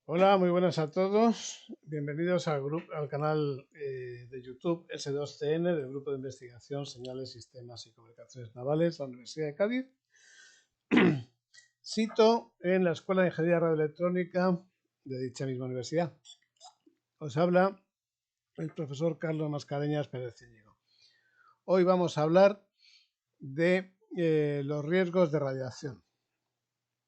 Hola, muy buenas a todos. Bienvenidos al canal de YouTube S2CN del Grupo de Investigación Señales, Sistemas y Comunicaciones Navales, la Universidad de Cádiz. Sito en la Escuela de Ingeniería Radioelectrónica de dicha misma universidad. Os habla el profesor Carlos Mascareñas Pérez Íñigo. Hoy vamos a hablar de los riesgos de radiación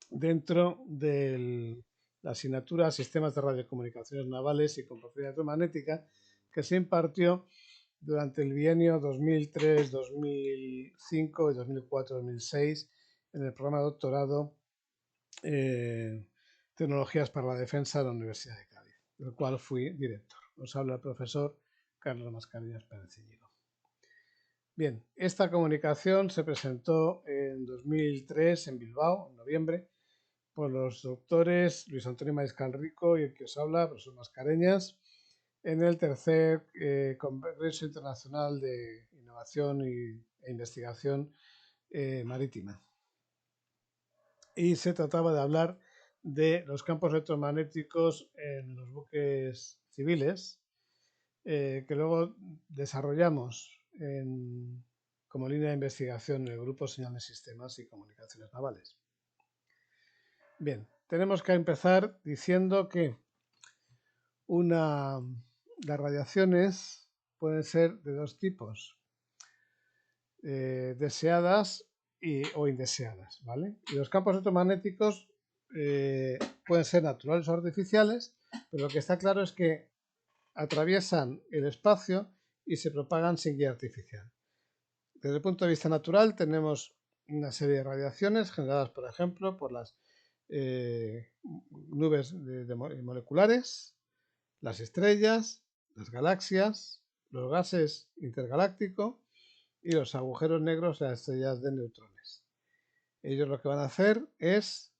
dentro de la asignatura Sistemas de Radiocomunicaciones Navales y Computación Electromagnética que se impartió durante el bienio 2003, 2005 y 2004-2006 en el programa de doctorado Tecnologías para la Defensa de la Universidad de Cádiz, del cual fui director. Os habla el profesor Carlos Mascareñas Pérez Íñigo. Bien, esta comunicación se presentó en 2003 en Bilbao, en noviembre, por los doctores Luis Antonio Mariscal Rico y el que os habla, profesor Mascareñas, en el tercer Congreso Internacional de Innovación e Investigación Marítima. Y se trataba de hablar de los campos electromagnéticos en los buques civiles, que luego desarrollamos como línea de investigación en el Grupo Señales, Sistemas y Comunicaciones Navales. Bien, tenemos que empezar diciendo que las radiaciones pueden ser de dos tipos, deseadas o indeseadas, ¿vale? Y los campos electromagnéticos pueden ser naturales o artificiales, pero lo que está claro es que atraviesan el espacio y se propagan sin guía artificial. Desde el punto de vista natural tenemos una serie de radiaciones generadas, por ejemplo, por las nubes moleculares, las estrellas, las galaxias, los gases intergalácticos y los agujeros negros, las estrellas de neutrones. Ellos lo que van a hacer es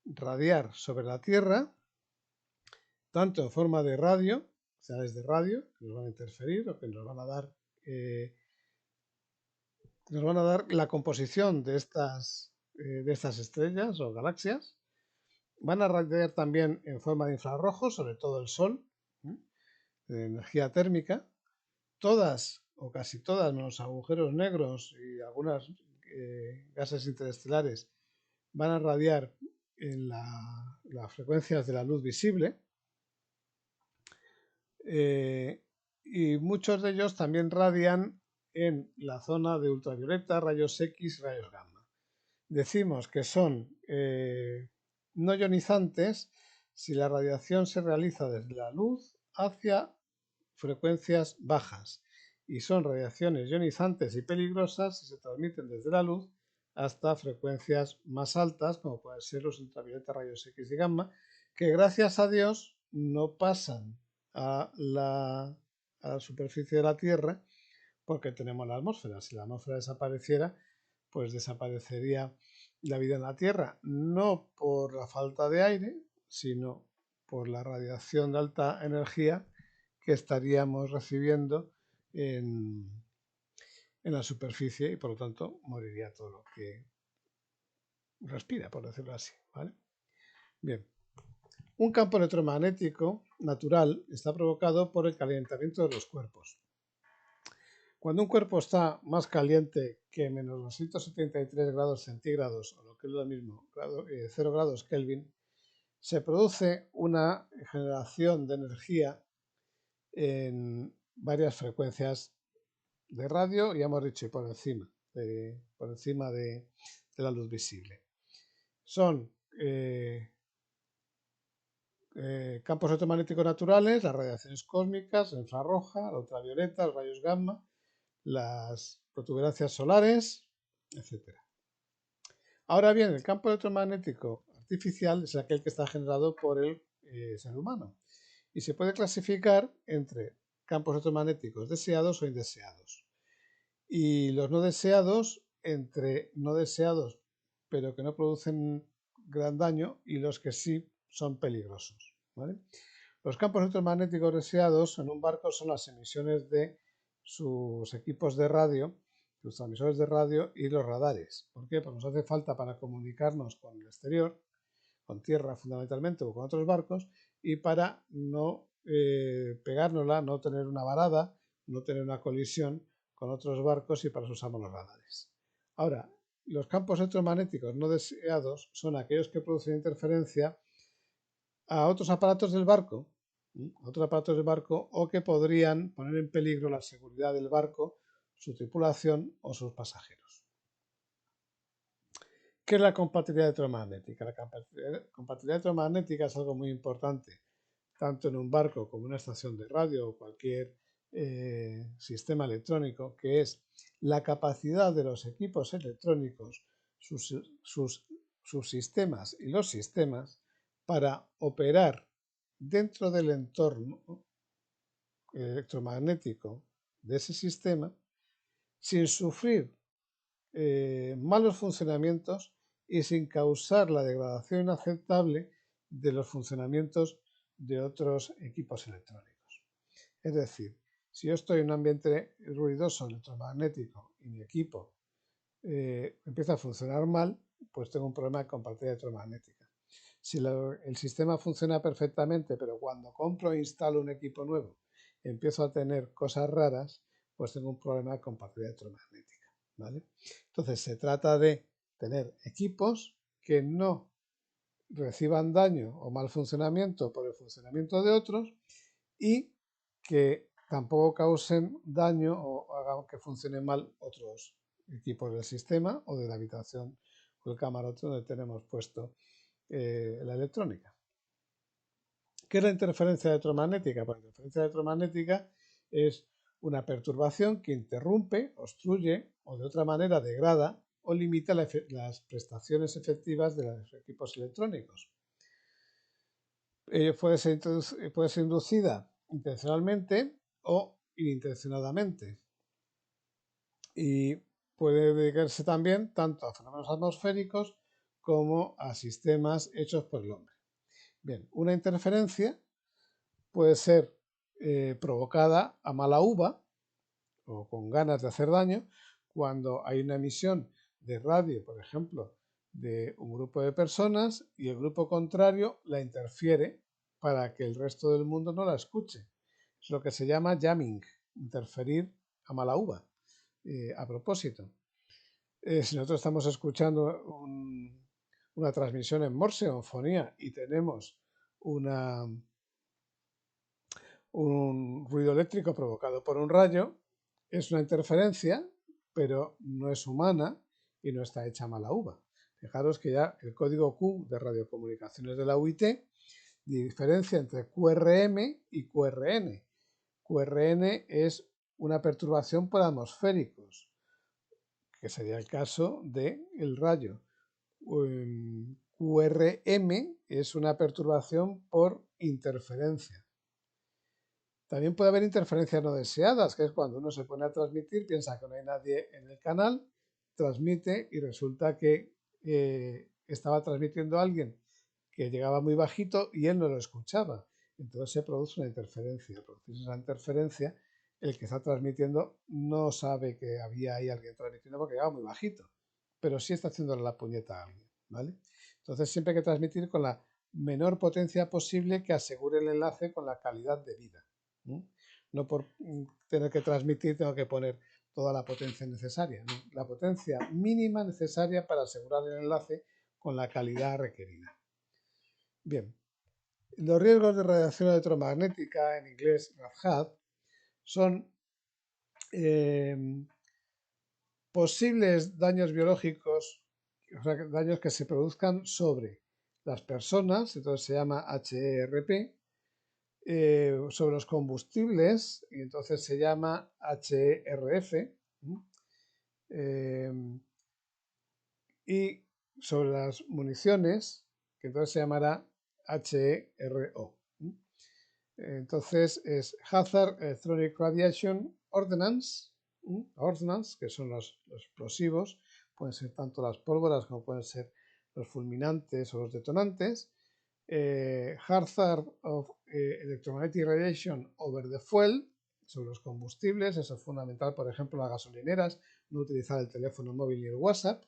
radiar sobre la Tierra, tanto en forma de radio, señales de radio, que nos van a interferir o que nos van a dar la composición de estas estrellas o galaxias. Van a radiar también en forma de infrarrojos, sobre todo el Sol, de energía térmica. Todas o casi todas los agujeros negros y algunas gases interestelares van a radiar en las frecuencias de la luz visible, y muchos de ellos también radian en la zona de ultravioleta, rayos X, rayos gamma. Decimos que son no ionizantes si la radiación se realiza desde la luz hacia frecuencias bajas, y son radiaciones ionizantes y peligrosas si se transmiten desde la luz hasta frecuencias más altas, como pueden ser los ultravioleta, rayos X y gamma, que gracias a Dios no pasan a la superficie de la Tierra porque tenemos la atmósfera. Si la atmósfera desapareciera, pues desaparecería la vida en la Tierra, no por la falta de aire, sino por la radiación de alta energía que estaríamos recibiendo en la superficie y por lo tanto moriría todo lo que respira, por decirlo así, ¿vale? Bien. Un campo electromagnético natural está provocado por el calentamiento de los cuerpos. Cuando un cuerpo está más caliente que menos 273 grados centígrados, o lo que es lo mismo, 0 grados Kelvin, se produce una generación de energía en varias frecuencias de radio, ya hemos dicho, por encima de la luz visible. Son campos electromagnéticos naturales, las radiaciones cósmicas, la infrarroja, la ultravioleta, los rayos gamma, las protuberancias solares, etc. Ahora bien, el campo electromagnético artificial es aquel que está generado por el ser humano y se puede clasificar entre campos electromagnéticos deseados o indeseados. Y los no deseados entre no deseados pero que no producen gran daño y los que sí son peligrosos, ¿vale? Los campos electromagnéticos deseados en un barco son las emisiones de sus equipos de radio, sus transmisores de radio y los radares. ¿Por qué? Porque nos hace falta para comunicarnos con el exterior, con tierra fundamentalmente o con otros barcos, y para no pegárnosla, no tener una varada, no tener una colisión con otros barcos, y para eso usamos los radares. Ahora, los campos electromagnéticos no deseados son aquellos que producen interferencia a otros aparatos del barco, o que podrían poner en peligro la seguridad del barco, su tripulación o sus pasajeros. ¿Qué es la compatibilidad electromagnética? La compatibilidad electromagnética es algo muy importante, tanto en un barco como en una estación de radio o cualquier sistema electrónico, que es la capacidad de los equipos electrónicos, sus subsistemas y los sistemas, para operar dentro del entorno electromagnético de ese sistema sin sufrir malos funcionamientos y sin causar la degradación inaceptable de los funcionamientos de otros equipos electrónicos. Es decir, si yo estoy en un ambiente ruidoso electromagnético y mi equipo empieza a funcionar mal, pues tengo un problema de compatibilidad electromagnética. Si el sistema funciona perfectamente, pero cuando compro e instalo un equipo nuevo empiezo a tener cosas raras, pues tengo un problema de compatibilidad electromagnética, ¿vale? Entonces se trata de tener equipos que no reciban daño o mal funcionamiento por el funcionamiento de otros, y que tampoco causen daño o hagan que funcionen mal otros equipos del sistema o de la habitación o el camarote donde tenemos puesto la electrónica. ¿Qué es la interferencia electromagnética? Pues la interferencia electromagnética es una perturbación que interrumpe, obstruye o de otra manera degrada o limita las prestaciones efectivas de los equipos electrónicos. Puede ser inducida intencionalmente o inintencionadamente, y puede dedicarse también tanto a fenómenos atmosféricos como a sistemas hechos por el hombre. Bien, una interferencia puede ser provocada a mala uva o con ganas de hacer daño, cuando hay una emisión de radio, por ejemplo, de un grupo de personas y el grupo contrario la interfiere para que el resto del mundo no la escuche. Es lo que se llama jamming, interferir a mala uva, a propósito. Si nosotros estamos escuchando una transmisión en Morse o en fonía y tenemos un ruido eléctrico provocado por un rayo, es una interferencia, pero no es humana y no está hecha a mala uva. Fijaros que ya el código Q de radiocomunicaciones de la UIT diferencia entre QRM y QRN. QRN es una perturbación por atmosféricos, que sería el caso del rayo. QRM es una perturbación por interferencia. También puede haber interferencias no deseadas, que es cuando uno se pone a transmitir, piensa que no hay nadie en el canal, transmite y resulta que estaba transmitiendo a alguien que llegaba muy bajito y él no lo escuchaba. Entonces se produce una interferencia. Al producirse esa interferencia, el que está transmitiendo no sabe que había ahí alguien transmitiendo porque llegaba muy bajito, pero sí está haciéndole la puñeta a alguien, ¿vale? Entonces siempre hay que transmitir con la menor potencia posible que asegure el enlace con la calidad de vida. No por tener que transmitir tengo que poner toda la potencia necesaria, ¿no? La potencia mínima necesaria para asegurar el enlace con la calidad requerida. Bien, los riesgos de radiación electromagnética, en inglés RADHAD, son posibles daños biológicos, o sea, daños que se produzcan sobre las personas, entonces se llama HERP, sobre los combustibles, y entonces se llama HERF, y sobre las municiones, que entonces se llamará HERO. Entonces es Hazard Electronic Radiation Ordnance, que son los explosivos, pueden ser tanto las pólvoras como pueden ser los fulminantes o los detonantes. Hazard of Electromagnetic Radiation over the fuel, sobre los combustibles, eso es fundamental, por ejemplo, en las gasolineras, no utilizar el teléfono móvil ni el WhatsApp.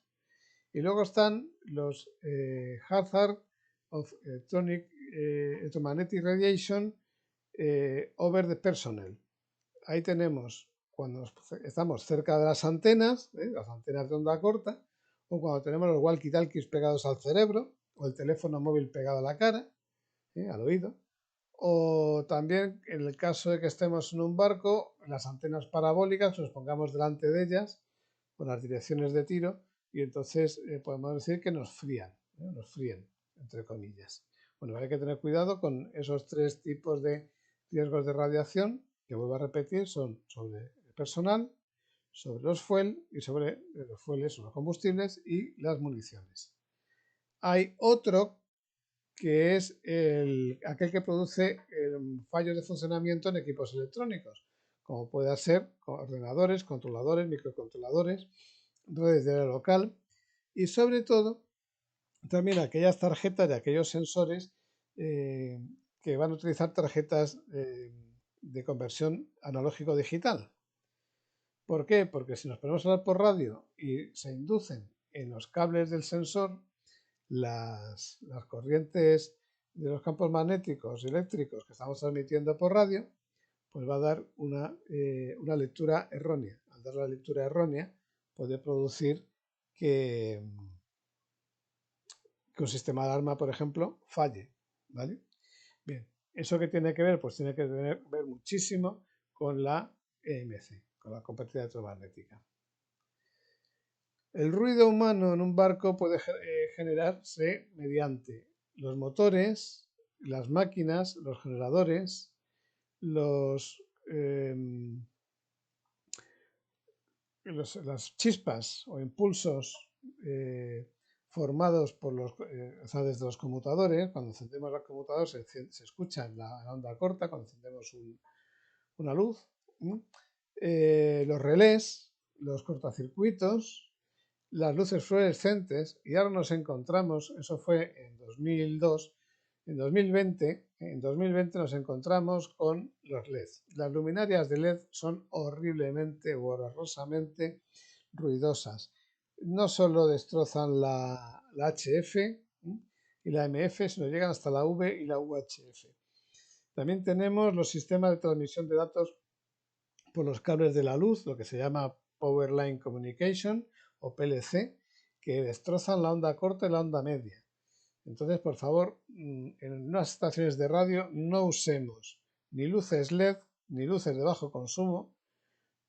Y luego están los Hazard of electromagnetic radiation over the personnel. Ahí tenemos cuando estamos cerca de las antenas de onda corta, o cuando tenemos los walkie-talkies pegados al cerebro, o el teléfono móvil pegado a la cara, al oído. O también en el caso de que estemos en un barco, las antenas parabólicas nos pongamos delante de ellas con las direcciones de tiro y entonces podemos decir que nos fríen, entre comillas. Bueno, hay que tener cuidado con esos tres tipos de riesgos de radiación, que vuelvo a repetir, son sobre el personal, sobre los fuel y sobre los fueles o los combustibles y las municiones. Hay otro que es aquel que produce fallos de funcionamiento en equipos electrónicos, como puede ser ordenadores, controladores, microcontroladores, redes de área local y sobre todo también aquellas tarjetas de aquellos sensores que van a utilizar tarjetas de conversión analógico-digital. ¿Por qué? Porque si nos ponemos a hablar por radio y se inducen en los cables del sensor las corrientes de los campos magnéticos y eléctricos que estamos transmitiendo por radio, pues va a dar una lectura errónea. Al dar la lectura errónea puede producir que un sistema de alarma, por ejemplo, falle. ¿Vale? Bien, ¿eso qué tiene que ver? Pues tiene que ver muchísimo con la EMC, con la compatibilidad electromagnética. El ruido humano en un barco puede generarse mediante los motores, las máquinas, los generadores, las chispas o impulsos formados por desde los conmutadores. Cuando encendemos el conmutador se escucha en la onda corta, cuando encendemos una luz. Los relés, los cortocircuitos, las luces fluorescentes, y ahora nos encontramos, eso fue en 2002, en 2020 nos encontramos con los LED. Las luminarias de LED son horriblemente o horrorosamente ruidosas. No solo destrozan la HF y la MF, sino llegan hasta la V y la UHF. También tenemos los sistemas de transmisión de datos por los cables de la luz, lo que se llama Power Line Communication o PLC, que destrozan la onda corta y la onda media. Entonces, por favor, en unas estaciones de radio no usemos ni luces LED, ni luces de bajo consumo,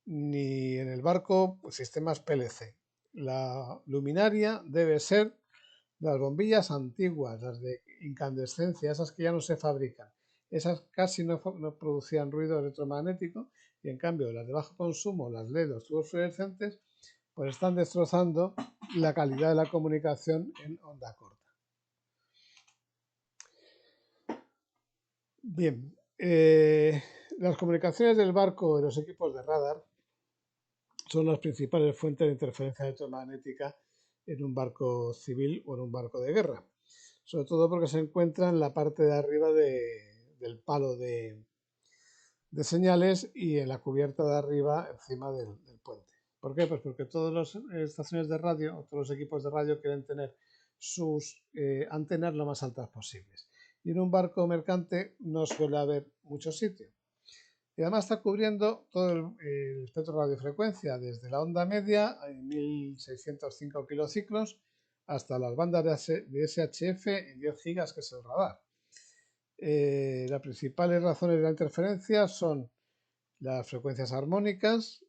ni en el barco pues, sistemas PLC. La luminaria debe ser de las bombillas antiguas, las de incandescencia, esas que ya no se fabrican. Esas casi no producían ruido electromagnético y en cambio las de bajo consumo, las LED, los tubos fluorescentes, pues están destrozando la calidad de la comunicación en onda corta. Bien, las comunicaciones del barco y los equipos de radar son las principales fuentes de interferencia electromagnética en un barco civil o en un barco de guerra. Sobre todo porque se encuentra en la parte de arriba del palo de señales y en la cubierta de arriba encima del puente. ¿Por qué? Pues porque todas las estaciones de radio o todos los equipos de radio quieren tener sus antenas lo más altas posibles. Y en un barco mercante no suele haber mucho sitio. Y además está cubriendo todo el espectro de radiofrecuencia, desde la onda media en 1605 kilociclos hasta las bandas de SHF en 10 gigas, que es el radar. Las principales razones de la interferencia son las frecuencias armónicas,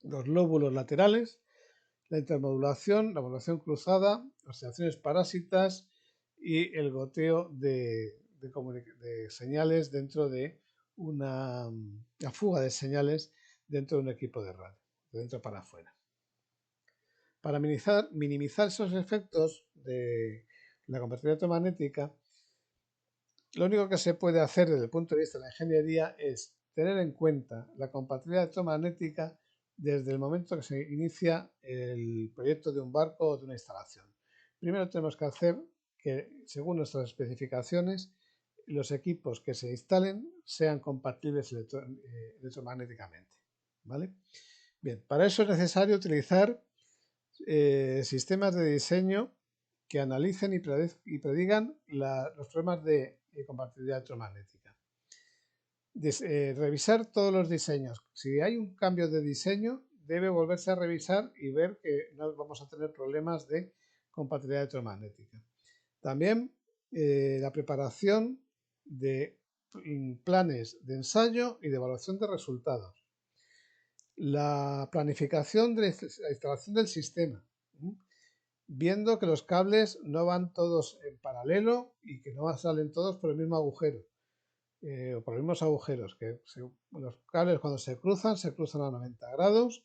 los lóbulos laterales, la intermodulación, la modulación cruzada, oscilaciones parásitas y el goteo de señales dentro de la fuga de señales dentro de un equipo de radio, de dentro para afuera. Para minimizar esos efectos de la compatibilidad electromagnética, lo único que se puede hacer desde el punto de vista de la ingeniería es tener en cuenta la compatibilidad electromagnética desde el momento que se inicia el proyecto de un barco o de una instalación. Primero tenemos que hacer que, según nuestras especificaciones, los equipos que se instalen sean compatibles electromagnéticamente. ¿Vale? Bien, para eso es necesario utilizar sistemas de diseño que analicen y predigan los problemas de compatibilidad electromagnética. Revisar todos los diseños. Si hay un cambio de diseño, debe volverse a revisar y ver que no vamos a tener problemas de compatibilidad electromagnética. También la preparación de planes de ensayo y de evaluación de resultados. La planificación de la instalación del sistema, viendo que los cables no van todos en paralelo y que no salen todos por el mismo agujero o por los mismos agujeros, que los cables cuando se cruzan a 90 grados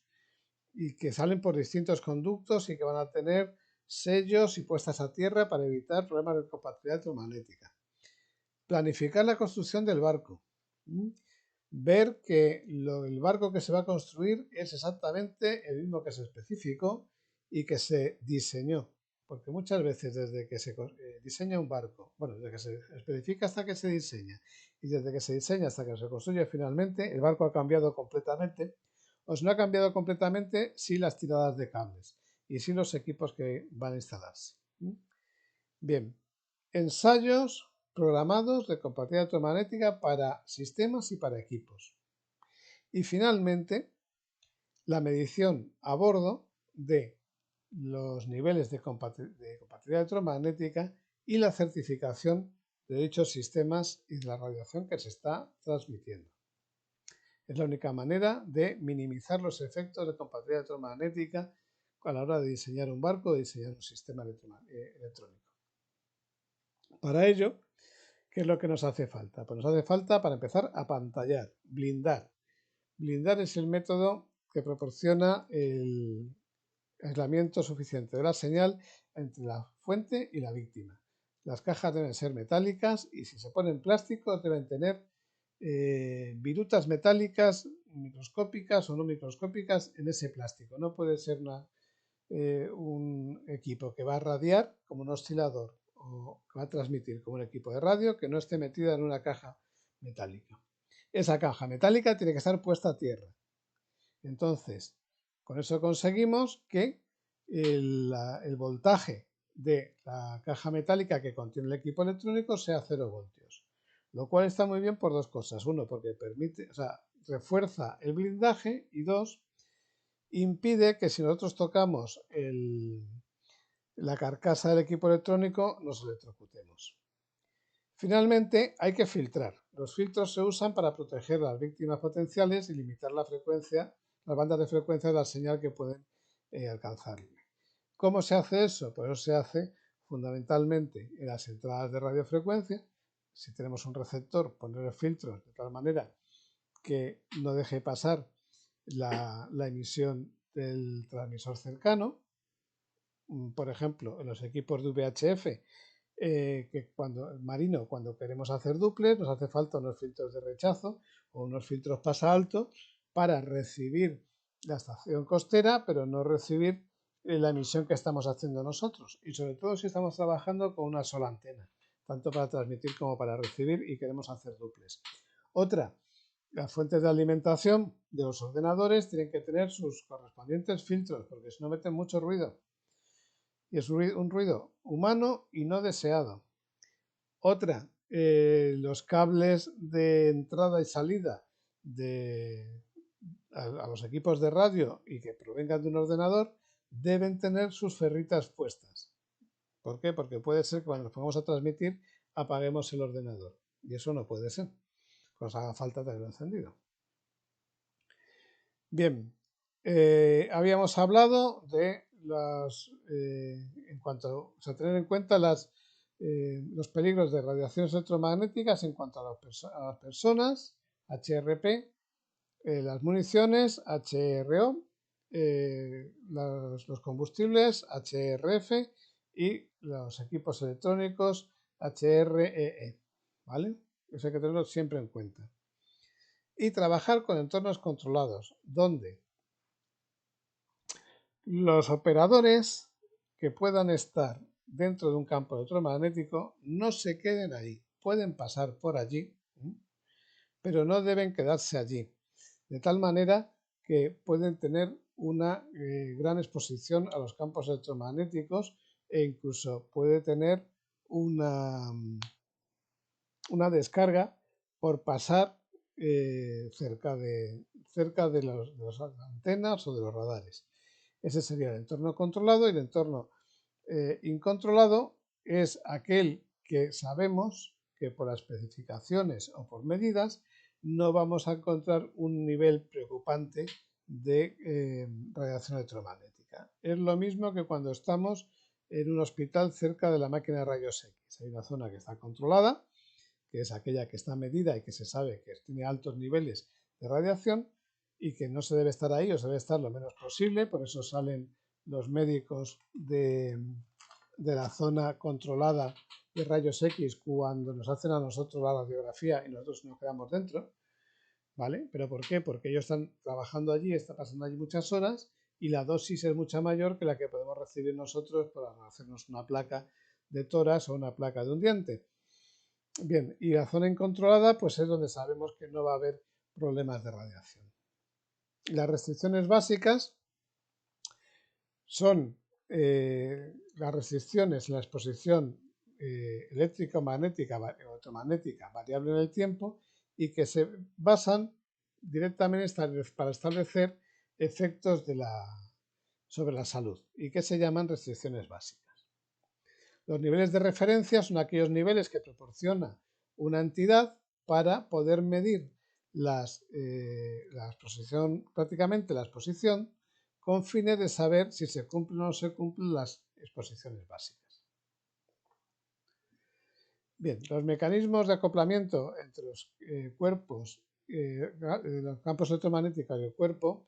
y que salen por distintos conductos y que van a tener sellos y puestas a tierra para evitar problemas de compatibilidad electromagnética. Planificar la construcción del barco. Ver que el barco que se va a construir es exactamente el mismo que se especificó y que se diseñó. Porque muchas veces desde que se diseña un barco, bueno, desde que se especifica hasta que se diseña y desde que se diseña hasta que se construye finalmente, el barco ha cambiado completamente. O si no ha cambiado completamente, sí las tiradas de cables y sí los equipos que van a instalarse. Bien, ensayos programados de compatibilidad electromagnética para sistemas y para equipos. Y finalmente, la medición a bordo de los niveles de compatibilidad electromagnética y la certificación de dichos sistemas y de la radiación que se está transmitiendo. Es la única manera de minimizar los efectos de compatibilidad electromagnética a la hora de diseñar un barco o de diseñar un sistema electrónico. Para ello, ¿qué es lo que nos hace falta? Pues nos hace falta, para empezar, apantallar, blindar. Blindar es el método que proporciona el aislamiento suficiente de la señal entre la fuente y la víctima. Las cajas deben ser metálicas y si se ponen plásticos deben tener virutas metálicas microscópicas o no microscópicas en ese plástico. No puede ser un equipo que va a radiar como un oscilador o que va a transmitir como un equipo de radio que no esté metida en una caja metálica. Esa caja metálica tiene que estar puesta a tierra. Entonces, con eso conseguimos que el voltaje de la caja metálica que contiene el equipo electrónico sea 0 voltios. Lo cual está muy bien por dos cosas. Uno, porque refuerza el blindaje y dos, impide que si nosotros tocamos la carcasa del equipo electrónico nos electrocutemos. Finalmente, hay que filtrar. Los filtros se usan para proteger a las víctimas potenciales y limitar las bandas de frecuencia de la señal que pueden alcanzar. ¿Cómo se hace eso? Pues eso se hace fundamentalmente en las entradas de radiofrecuencia. Si tenemos un receptor, poner filtros de tal manera que no deje pasar la emisión del transmisor cercano. Por ejemplo, en los equipos de VHF, que cuando queremos hacer duples, nos hace falta unos filtros de rechazo o unos filtros pasa alto para recibir la estación costera, pero no recibir la emisión que estamos haciendo nosotros. Y sobre todo si estamos trabajando con una sola antena, tanto para transmitir como para recibir y queremos hacer duples. Otra, las fuentes de alimentación de los ordenadores tienen que tener sus correspondientes filtros, porque si no meten mucho ruido. Y es un ruido humano y no deseado. Otra, los cables de entrada y salida a los equipos de radio y que provengan de un ordenador deben tener sus ferritas puestas. ¿Por qué? Porque puede ser que cuando nos pongamos a transmitir apaguemos el ordenador. Y eso no puede ser. Pues haga falta tenerlo encendido. Bien, habíamos hablado de tener en cuenta los peligros de radiaciones electromagnéticas en cuanto a las personas, HRP, las municiones, HRO, los combustibles, HRF y los equipos electrónicos, HREE, ¿vale? Eso hay que tenerlo siempre en cuenta. Y trabajar con entornos controlados, donde los operadores que puedan estar dentro de un campo electromagnético no se queden ahí, pueden pasar por allí, pero no deben quedarse allí, de tal manera que pueden tener una gran exposición a los campos electromagnéticos e incluso puede tener una descarga por pasar cerca de las antenas o de los radares. Ese sería el entorno controlado, y el entorno incontrolado es aquel que sabemos que por las especificaciones o por medidas no vamos a encontrar un nivel preocupante de radiación electromagnética. Es lo mismo que cuando estamos en un hospital cerca de la máquina de rayos X. Hay una zona que está controlada, que es aquella que está medida y que se sabe que tiene altos niveles de radiación y que no se debe estar ahí, o se debe estar lo menos posible. Por eso salen los médicos de la zona controlada de rayos X cuando nos hacen a nosotros la radiografía y nosotros nos quedamos dentro, ¿vale? ¿Pero por qué? Porque ellos están trabajando allí, están pasando allí muchas horas y la dosis es mucha mayor que la que podemos recibir nosotros para hacernos una placa de toras o una placa de un diente. Bien, y la zona incontrolada pues es donde sabemos que no va a haber problemas de radiación. Las restricciones básicas son las restricciones en la exposición eléctrica, magnética o electromagnética variable en el tiempo, y que se basan directamente para establecer efectos sobre la salud, y que se llaman restricciones básicas. Los niveles de referencia son aquellos niveles que proporciona una entidad para poder medir prácticamente la exposición, con fines de saber si se cumplen o no se cumplen las exposiciones básicas. Bien, los mecanismos de acoplamiento entre los cuerpos, los campos electromagnéticos y el cuerpo,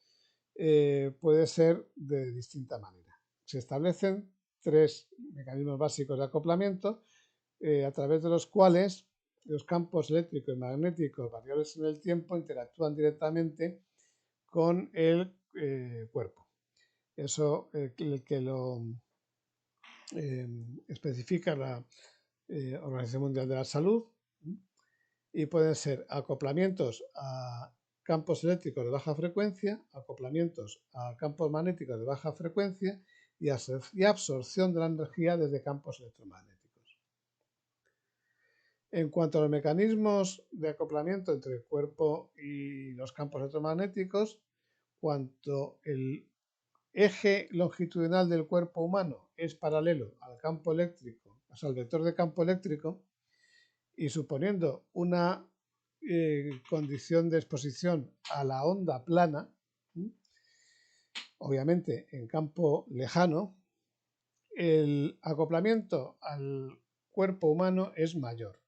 puede ser de distinta manera. Se establecen 3 mecanismos básicos de acoplamiento, a través de los cuales los campos eléctricos y magnéticos variables en el tiempo interactúan directamente con el cuerpo. Eso que lo especifica la Organización Mundial de la Salud, y pueden ser acoplamientos a campos eléctricos de baja frecuencia, acoplamientos a campos magnéticos de baja frecuencia y absorción de la energía desde campos electromagnéticos. En cuanto a los mecanismos de acoplamiento entre el cuerpo y los campos electromagnéticos, cuanto el eje longitudinal del cuerpo humano es paralelo al campo eléctrico, o sea, al vector de campo eléctrico, y suponiendo una condición de exposición a la onda plana, obviamente en campo lejano, el acoplamiento al cuerpo humano es mayor.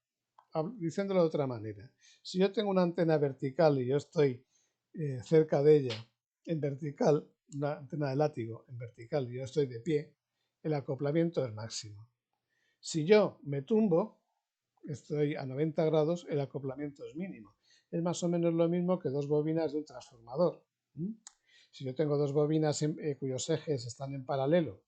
Diciéndolo de otra manera, si yo tengo una antena vertical y yo estoy cerca de ella en vertical, una antena de látigo en vertical y yo estoy de pie, el acoplamiento es máximo. Si yo me tumbo, estoy a 90 grados, el acoplamiento es mínimo. Es más o menos lo mismo que 2 bobinas de un transformador. Si yo tengo 2 bobinas cuyos ejes están en paralelo,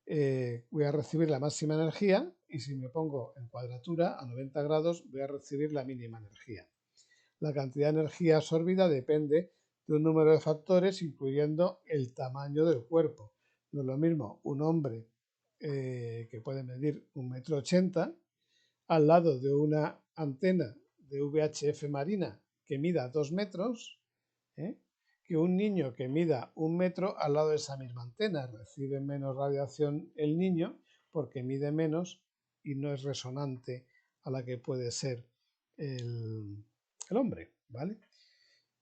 voy a recibir la máxima energía, y si me pongo en cuadratura a 90 grados voy a recibir la mínima energía. La cantidad de energía absorbida depende de un número de factores, incluyendo el tamaño del cuerpo. No es lo mismo un hombre que puede medir 1,80 m al lado de una antena de VHF marina que mida 2 metros, que un niño que mida 1 metro al lado de esa misma antena. Recibe menos radiación el niño porque mide menos y no es resonante a la que puede ser el hombre, ¿vale?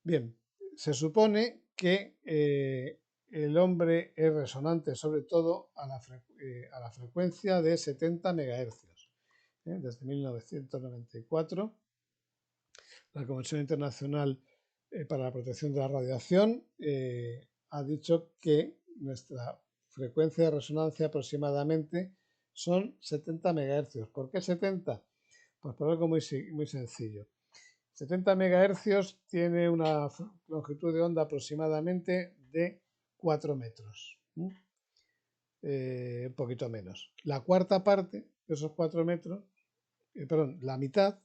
Bien, se supone que el hombre es resonante sobre todo a la frecuencia de 70 MHz. Desde 1994, la Comisión Internacional para la Protección de la Radiación ha dicho que nuestra frecuencia de resonancia aproximadamente son 70 MHz. ¿Por qué 70? Pues por algo muy sencillo. 70 MHz tiene una longitud de onda aproximadamente de 4 metros. Un poquito menos. La cuarta parte de esos 4 metros, la mitad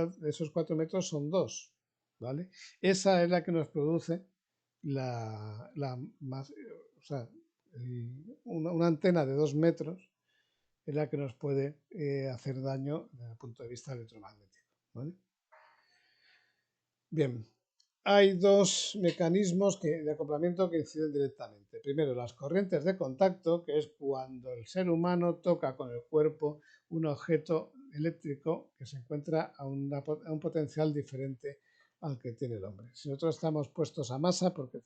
de esos 4 metros son 2, ¿vale? Esa es la que nos produce una antena de 2 metros es la que nos puede hacer daño desde el punto de vista electromagnético, ¿vale? Bien, hay dos mecanismos de acoplamiento que inciden directamente. Primero, las corrientes de contacto, que es cuando el ser humano toca con el cuerpo un objeto eléctrico que se encuentra a un potencial diferente al que tiene el hombre. Si nosotros estamos puestos a masa porque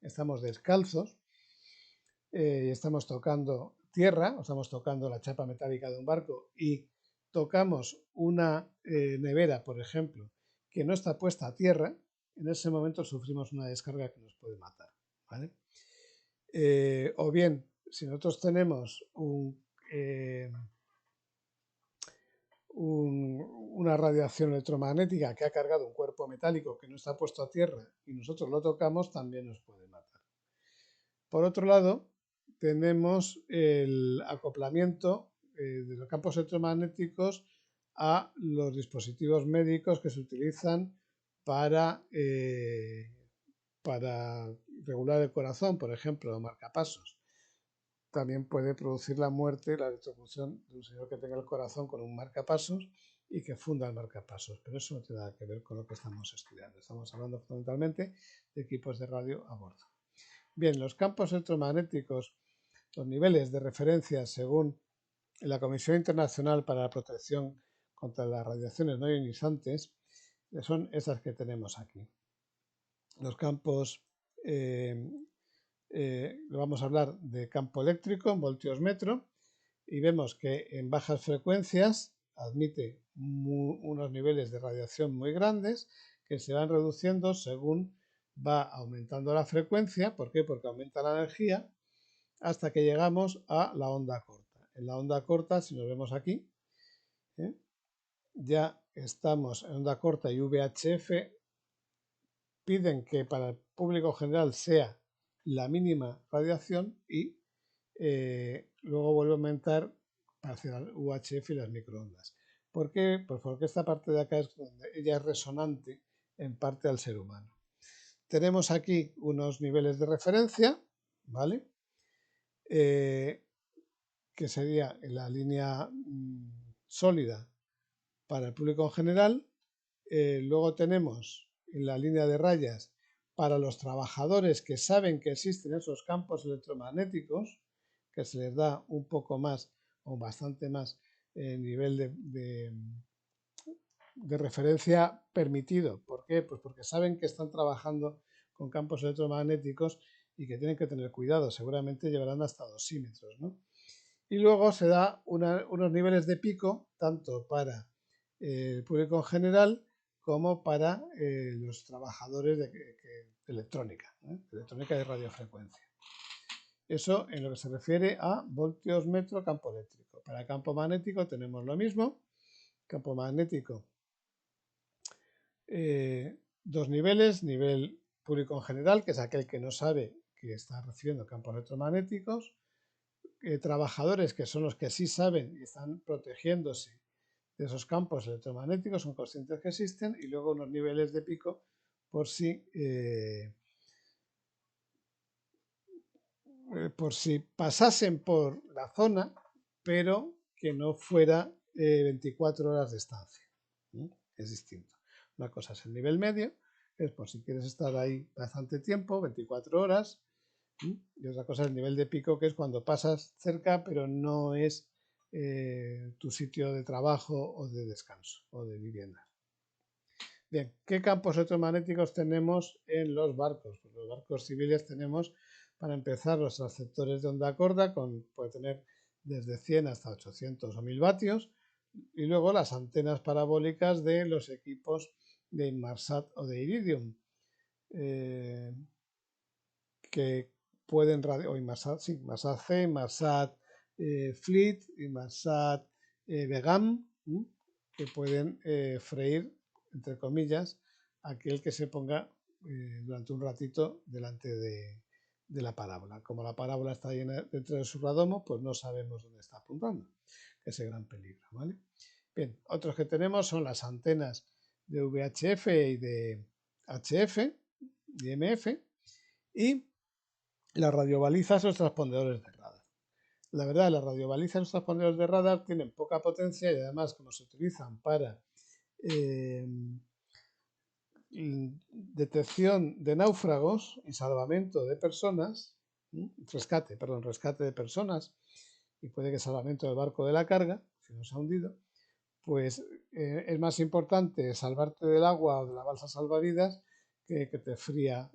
estamos descalzos y estamos tocando tierra, o estamos tocando la chapa metálica de un barco y tocamos una nevera, por ejemplo, que no está puesta a tierra, en ese momento sufrimos una descarga que nos puede matar, ¿vale? O bien, si nosotros tenemos una radiación electromagnética que ha cargado un cuerpo metálico que no está puesto a tierra y nosotros lo tocamos, también nos puede matar. Por otro lado, tenemos el acoplamiento de los campos electromagnéticos a los dispositivos médicos que se utilizan para regular el corazón, por ejemplo, marcapasos. También puede producir la muerte, la electrocución de un señor que tenga el corazón con un marcapasos y que funda el marcapasos. Pero eso no tiene nada que ver con lo que estamos estudiando. Estamos hablando fundamentalmente de equipos de radio a bordo. Bien, los campos electromagnéticos, los niveles de referencia según la Comisión Internacional para la Protección contra las Radiaciones No Ionizantes, son estas que tenemos aquí. Los campos, vamos a hablar de campo eléctrico en voltios metro y vemos que en bajas frecuencias admite unos niveles de radiación muy grandes que se van reduciendo según va aumentando la frecuencia. ¿Por qué? Porque aumenta la energía hasta que llegamos a la onda corta. En la onda corta, si nos vemos aquí, ya estamos en onda corta y VHF piden que para el público general sea la mínima radiación y luego vuelve a aumentar hacia el UHF y las microondas. ¿Por qué? Pues porque esta parte de acá es donde ella es resonante en parte al ser humano. Tenemos aquí unos niveles de referencia, ¿vale? Que sería en la línea sólida para el público en general. Luego tenemos en la línea de rayas para los trabajadores que saben que existen esos campos electromagnéticos, que se les da un poco más o bastante más nivel de referencia permitido. ¿Por qué? Pues porque saben que están trabajando con campos electromagnéticos y que tienen que tener cuidado. Seguramente llevarán hasta dosímetros, ¿no? Y luego se da unos niveles de pico, tanto para el público en general como para los trabajadores de electrónica, electrónica de radiofrecuencia. Eso en lo que se refiere a voltios metro campo eléctrico. Para campo magnético tenemos lo mismo. Campo magnético, dos niveles, nivel público en general, que es aquel que no sabe que está recibiendo campos electromagnéticos, trabajadores que son los que sí saben y están protegiéndose de esos campos electromagnéticos, son conscientes que existen, y luego unos niveles de pico por si pasasen por la zona, pero que no fuera 24 horas de estancia. Es distinto. Una cosa es el nivel medio, que es por si quieres estar ahí bastante tiempo, 24 horas, y otra cosa es el nivel de pico, que es cuando pasas cerca, pero no es tu sitio de trabajo o de descanso o de vivienda. Bien, ¿qué campos electromagnéticos tenemos en los barcos? Pues los barcos civiles tenemos, para empezar, los transceptores de onda corta, puede tener desde 100 hasta 800 o 1000 vatios, y luego las antenas parabólicas de los equipos de Inmarsat o de Iridium, que pueden o Inmarsat, sí, Inmarsat C, Inmarsat Fleet, Inmarsat Begam, que pueden freír, entre comillas, aquel que se ponga durante un ratito delante de la parábola. Como la parábola está llena dentro de su radomo, pues no sabemos dónde está apuntando, que es el gran peligro, ¿vale? Bien, otros que tenemos son las antenas de VHF y de HF y MF, y las radiobalizas o los transpondedores de radar. La verdad, las radiobalizas y los transpondedores de radar tienen poca potencia y además, como se utilizan para eh, detección de náufragos y salvamento de personas, rescate de personas, y puede que salvamento del barco de la carga, si no se ha hundido, pues es más importante salvarte del agua o de la balsa salvavidas que te fría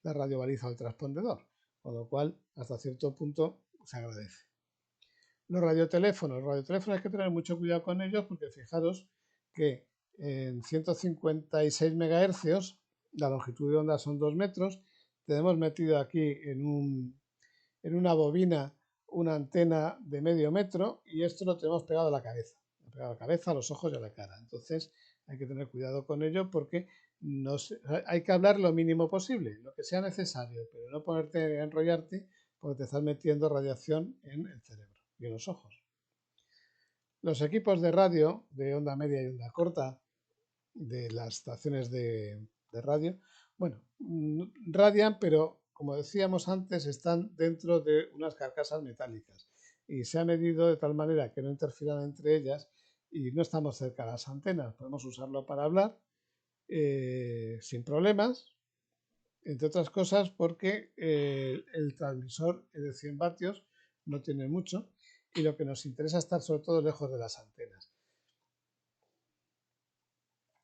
la radiobaliza o el transpondedor, con lo cual hasta cierto punto se agradece. Los radioteléfonos hay que tener mucho cuidado con ellos porque fijaros que en 156 MHz, la longitud de onda son 2 metros, tenemos metido aquí en una bobina una antena de medio metro y esto lo tenemos pegado a la cabeza, a los ojos y a la cara. Entonces hay que tener cuidado con ello porque hay que hablar lo mínimo posible, lo que sea necesario, pero no ponerte a enrollarte porque te estás metiendo radiación en el cerebro y en los ojos. Los equipos de radio de onda media y onda corta de las estaciones de radio, bueno, radian, pero como decíamos antes, están dentro de unas carcasas metálicas y se ha medido de tal manera que no interfieran entre ellas y no estamos cerca de las antenas. Podemos usarlo para hablar sin problemas, entre otras cosas porque el transmisor es de 100 vatios, no tiene mucho y lo que nos interesa es estar sobre todo lejos de las antenas.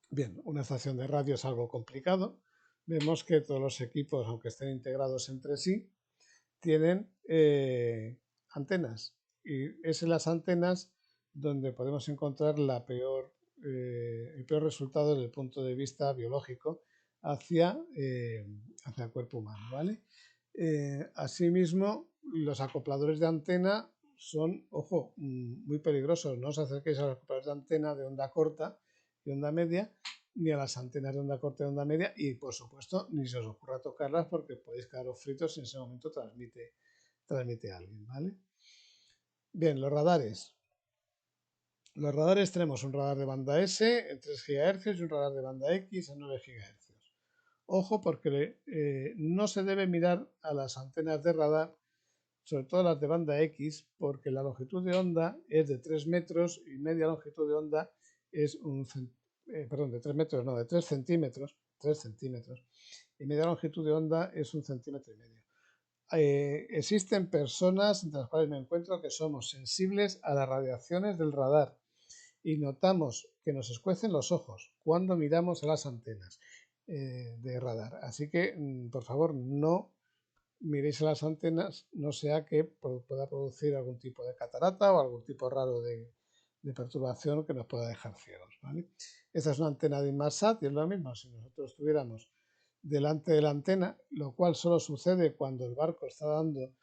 Bien, una estación de radio es algo complicado. Vemos que todos los equipos, aunque estén integrados entre sí, tienen antenas. Y es en las antenas donde podemos encontrar el peor resultado desde el punto de vista biológico hacia el cuerpo humano. ¿Vale? Asimismo, los acopladores de antena son, ojo, muy peligrosos. No os acerquéis a los acopladores de antena de onda corta y onda media, ni a las antenas de onda corta y onda media, y por supuesto ni se os ocurra tocarlas porque podéis quedaros fritos si en ese momento transmite a alguien, ¿vale? Bien, los radares. Los radares tenemos un radar de banda S en 3 GHz y un radar de banda X en 9 GHz. Ojo porque no se debe mirar a las antenas de radar, sobre todo las de banda X, porque la longitud de onda es de 3 metros y media longitud de onda es de 3 metros, no, de 3 centímetros, 3 centímetros, y media longitud de onda es 1,5 centímetros. Existen personas entre las cuales me encuentro que somos sensibles a las radiaciones del radar y notamos que nos escuecen los ojos cuando miramos a las antenas de radar. Así que, por favor, no miréis a las antenas, no sea que pueda producir algún tipo de catarata o algún tipo raro de perturbación que nos pueda dejar ciegos. ¿Vale? Esta es una antena de Inmarsat y es lo mismo. Si nosotros estuviéramos delante de la antena, lo cual solo sucede cuando el barco está dando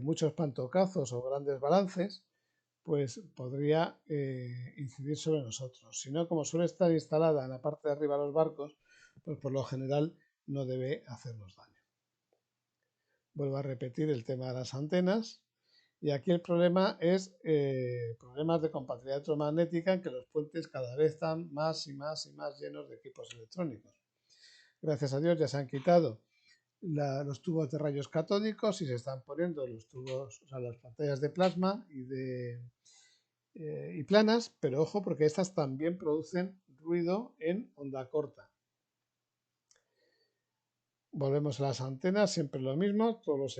muchos pantocazos o grandes balances, pues podría incidir sobre nosotros. Si no, como suele estar instalada en la parte de arriba de los barcos, pues por lo general no debe hacernos daño. Vuelvo a repetir el tema de las antenas. Y aquí el problema es problemas de compatibilidad electromagnética en que los puentes cada vez están más y más y más llenos de equipos electrónicos. Gracias a Dios ya se han quitado los tubos de rayos catódicos y se están poniendo los tubos, o sea, las pantallas de plasma y planas, pero ojo porque estas también producen ruido en onda corta. Volvemos a las antenas, siempre lo mismo, todos los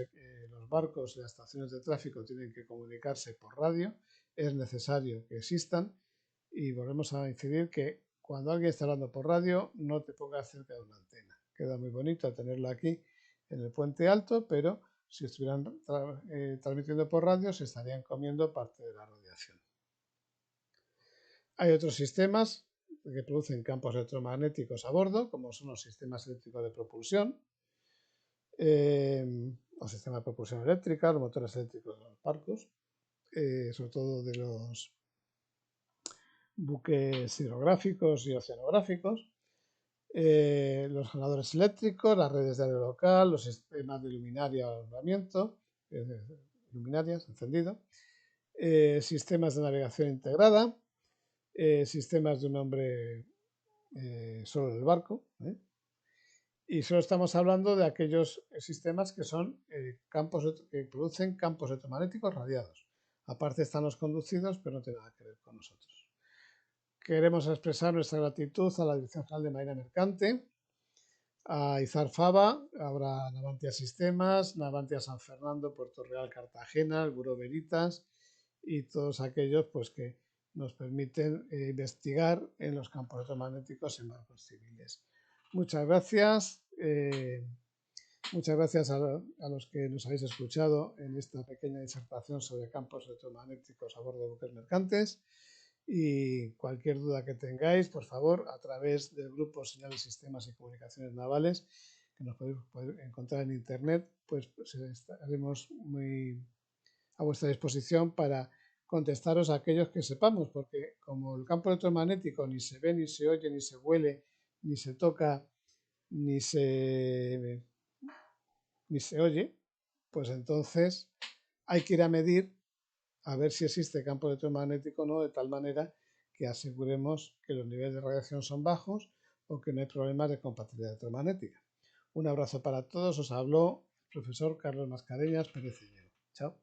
barcos y las estaciones de tráfico tienen que comunicarse por radio, es necesario que existan y volvemos a incidir que cuando alguien está hablando por radio no te pongas cerca de una antena. Queda muy bonito tenerlo aquí en el puente alto, pero si estuvieran transmitiendo por radio se estarían comiendo parte de la radiación. Hay otros sistemas que producen campos electromagnéticos a bordo, como son los sistemas eléctricos de propulsión, o sistemas de propulsión eléctrica, los motores eléctricos de los barcos, sobre todo de los buques hidrográficos y oceanográficos, los generadores eléctricos, las redes de aire local, los sistemas de luminaria o alumbramiento, luminarias, encendido, sistemas de navegación integrada, sistemas de un hombre solo en el barco, Y solo estamos hablando de aquellos sistemas que son que producen campos electromagnéticos radiados. Aparte están los conducidos, pero no tienen nada que ver con nosotros. Queremos expresar nuestra gratitud a la Dirección General de Marina Mercante, a Izar Fava, ahora Navantia Sistemas, Navantia San Fernando, Puerto Real, Cartagena, el Buró Veritas y todos aquellos pues, que nos permiten investigar en los campos electromagnéticos en barcos civiles. Muchas gracias. Muchas gracias a los que nos habéis escuchado en esta pequeña disertación sobre campos electromagnéticos a bordo de buques mercantes. Y cualquier duda que tengáis, por favor, a través del grupo Señales, Sistemas y Comunicaciones Navales, que nos podéis encontrar en internet, pues estaremos muy a vuestra disposición para contestaros a aquellos que sepamos, porque como el campo electromagnético ni se ve, ni se oye, ni se huele, ni se toca, ni se oye, pues entonces hay que ir a medir a ver si existe campo electromagnético o no, de tal manera que aseguremos que los niveles de radiación son bajos o que no hay problemas de compatibilidad electromagnética. Un abrazo para todos, os habló el profesor Carlos Mascareñas Pérez Cellero. Chao.